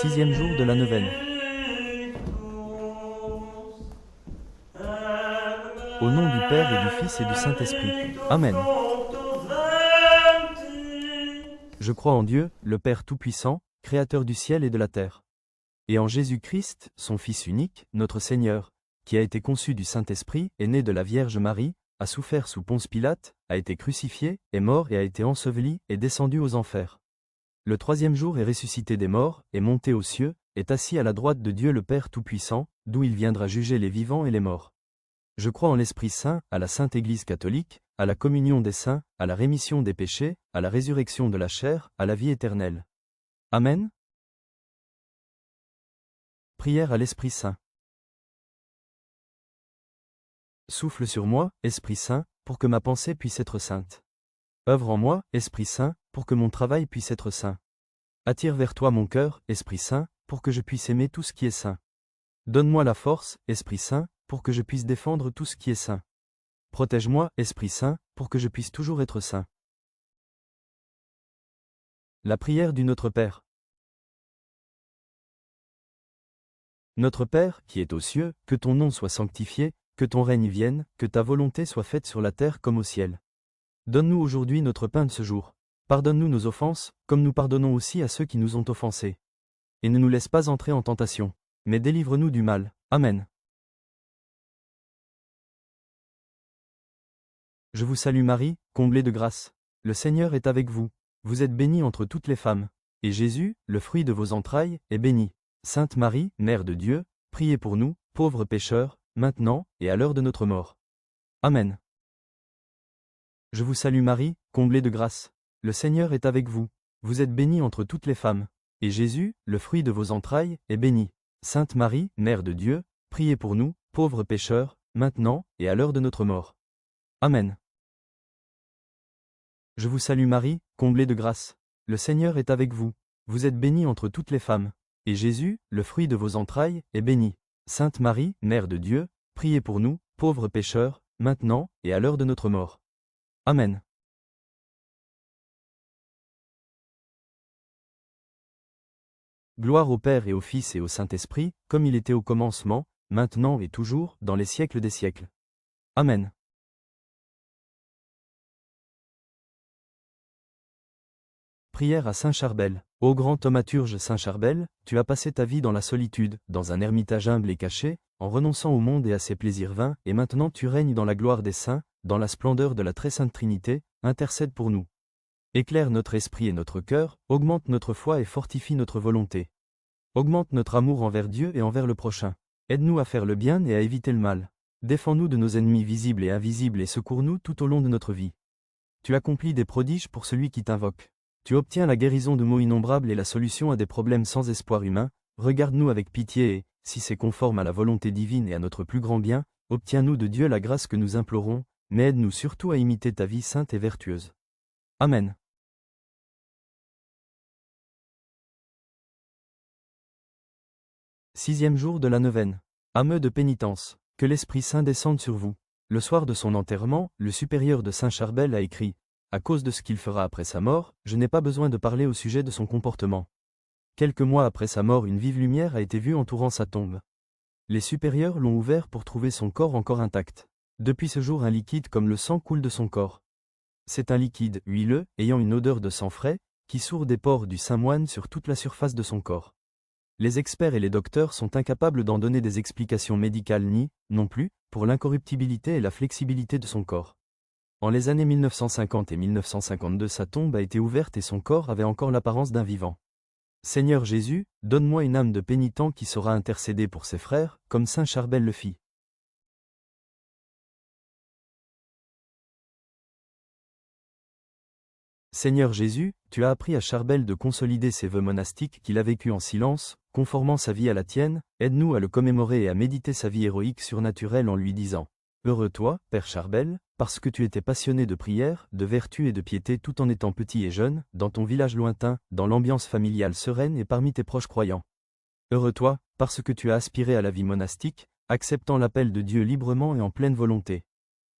Sixième jour de la neuvaine. Au nom du Père et du Fils et du Saint-Esprit. Amen. Je crois en Dieu, le Père Tout-Puissant, Créateur du ciel et de la terre. Et en Jésus-Christ, son Fils unique, notre Seigneur, qui a été conçu du Saint-Esprit, est né de la Vierge Marie, a souffert sous Ponce Pilate, a été crucifié, est mort et a été enseveli, et descendu aux enfers. Le troisième jour est ressuscité des morts, est monté aux cieux, est assis à la droite de Dieu le Père Tout-Puissant, d'où il viendra juger les vivants et les morts. Je crois en l'Esprit Saint, à la Sainte Église catholique, à la communion des saints, à la rémission des péchés, à la résurrection de la chair, à la vie éternelle. Amen. Prière à l'Esprit Saint. Souffle sur moi, Esprit Saint, pour que ma pensée puisse être sainte. Œuvre en moi, Esprit Saint, pour que mon travail puisse être saint. Attire vers toi mon cœur, Esprit Saint, pour que je puisse aimer tout ce qui est saint. Donne-moi la force, Esprit Saint, pour que je puisse défendre tout ce qui est saint. Protège-moi, Esprit Saint, pour que je puisse toujours être saint. La prière du Notre Père. Notre Père, qui es aux cieux, que ton nom soit sanctifié, que ton règne vienne, que ta volonté soit faite sur la terre comme au ciel. Donne-nous aujourd'hui notre pain de ce jour. Pardonne-nous nos offenses, comme nous pardonnons aussi à ceux qui nous ont offensés. Et ne nous laisse pas entrer en tentation, mais délivre-nous du mal. Amen. Je vous salue Marie, comblée de grâce. Le Seigneur est avec vous. Vous êtes bénie entre toutes les femmes. Et Jésus, le fruit de vos entrailles, est béni. Sainte Marie, Mère de Dieu, priez pour nous, pauvres pécheurs, maintenant et à l'heure de notre mort. Amen. Je vous salue Marie, comblée de grâce. Le Seigneur est avec vous. Vous êtes bénie entre toutes les femmes. Et Jésus, le fruit de vos entrailles, est béni. Sainte Marie, Mère de Dieu, priez pour nous, pauvres pécheurs, maintenant et à l'heure de notre mort. Amen. Je vous salue Marie, comblée de grâce. Le Seigneur est avec vous. Vous êtes bénie entre toutes les femmes. Et Jésus, le fruit de vos entrailles, est béni. Sainte Marie, Mère de Dieu, priez pour nous, pauvres pécheurs, maintenant et à l'heure de notre mort. Amen. Gloire au Père et au Fils et au Saint-Esprit, comme il était au commencement, maintenant et toujours, dans les siècles des siècles. Amen. Prière à Saint Charbel. Ô grand thaumaturge Saint Charbel, tu as passé ta vie dans la solitude, dans un ermitage humble et caché, en renonçant au monde et à ses plaisirs vains, et maintenant tu règnes dans la gloire des saints, dans la splendeur de la très sainte Trinité, intercède pour nous. Éclaire notre esprit et notre cœur, augmente notre foi et fortifie notre volonté. Augmente notre amour envers Dieu et envers le prochain. Aide-nous à faire le bien et à éviter le mal. Défends-nous de nos ennemis visibles et invisibles et secours-nous tout au long de notre vie. Tu accomplis des prodiges pour celui qui t'invoque. Tu obtiens la guérison de maux innombrables et la solution à des problèmes sans espoir humain. Regarde-nous avec pitié et, si c'est conforme à la volonté divine et à notre plus grand bien, obtiens-nous de Dieu la grâce que nous implorons, mais aide-nous surtout à imiter ta vie sainte et vertueuse. Amen. Sixième jour de la neuvaine. Âme de pénitence. Que l'Esprit Saint descende sur vous. Le soir de son enterrement, le supérieur de Saint Charbel a écrit « À cause de ce qu'il fera après sa mort, je n'ai pas besoin de parler au sujet de son comportement. » Quelques mois après sa mort, une vive lumière a été vue entourant sa tombe. Les supérieurs l'ont ouvert pour trouver son corps encore intact. Depuis ce jour, un liquide comme le sang coule de son corps. C'est un liquide huileux, ayant une odeur de sang frais, qui sourd des pores du saint moine sur toute la surface de son corps. Les experts et les docteurs sont incapables d'en donner des explications médicales ni, non plus, pour l'incorruptibilité et la flexibilité de son corps. En les années 1950 et 1952, sa tombe a été ouverte et son corps avait encore l'apparence d'un vivant. Seigneur Jésus, donne-moi une âme de pénitent qui saura intercéder pour ses frères, comme Saint Charbel le fit. Seigneur Jésus, tu as appris à Charbel de consolider ses vœux monastiques qu'il a vécus en silence, conformant sa vie à la tienne, aide-nous à le commémorer et à méditer sa vie héroïque surnaturelle en lui disant « Heureux toi, Père Charbel, parce que tu étais passionné de prière, de vertu et de piété tout en étant petit et jeune, dans ton village lointain, dans l'ambiance familiale sereine et parmi tes proches croyants. Heureux toi, parce que tu as aspiré à la vie monastique, acceptant l'appel de Dieu librement et en pleine volonté.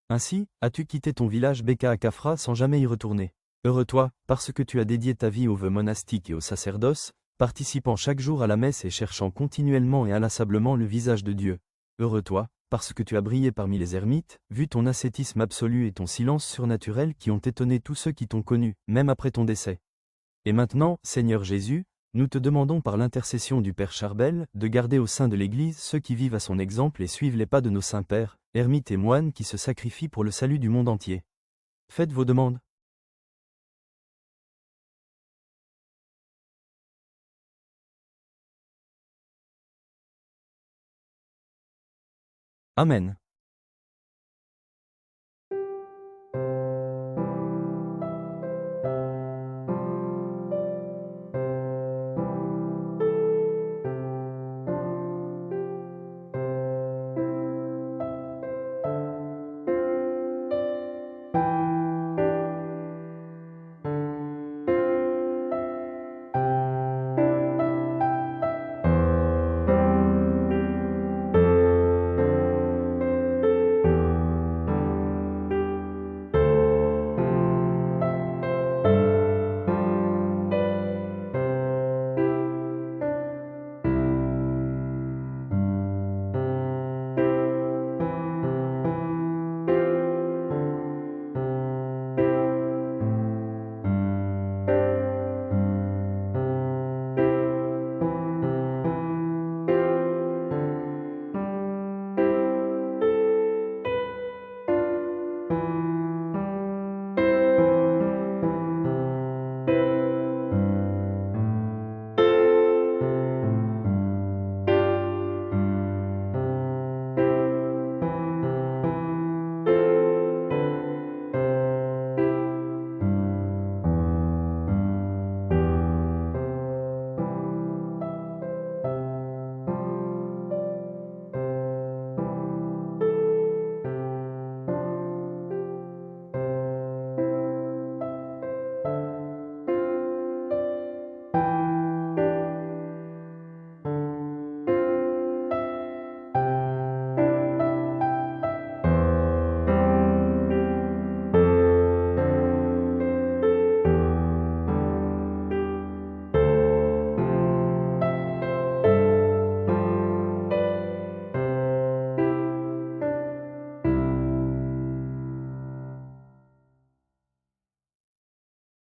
Ainsi, as-tu quitté ton village Beka à Kafra sans jamais y retourner. Heureux toi, parce que tu as dédié ta vie aux vœux monastiques et au sacerdoce, participant chaque jour à la messe et cherchant continuellement et inlassablement le visage de Dieu. Heureux toi, parce que tu as brillé parmi les ermites, vu ton ascétisme absolu et ton silence surnaturel qui ont étonné tous ceux qui t'ont connu, même après ton décès. Et maintenant, Seigneur Jésus, nous te demandons par l'intercession du Père Charbel, de garder au sein de l'Église ceux qui vivent à son exemple et suivent les pas de nos saints pères, ermites et moines qui se sacrifient pour le salut du monde entier. Faites vos demandes. Amen.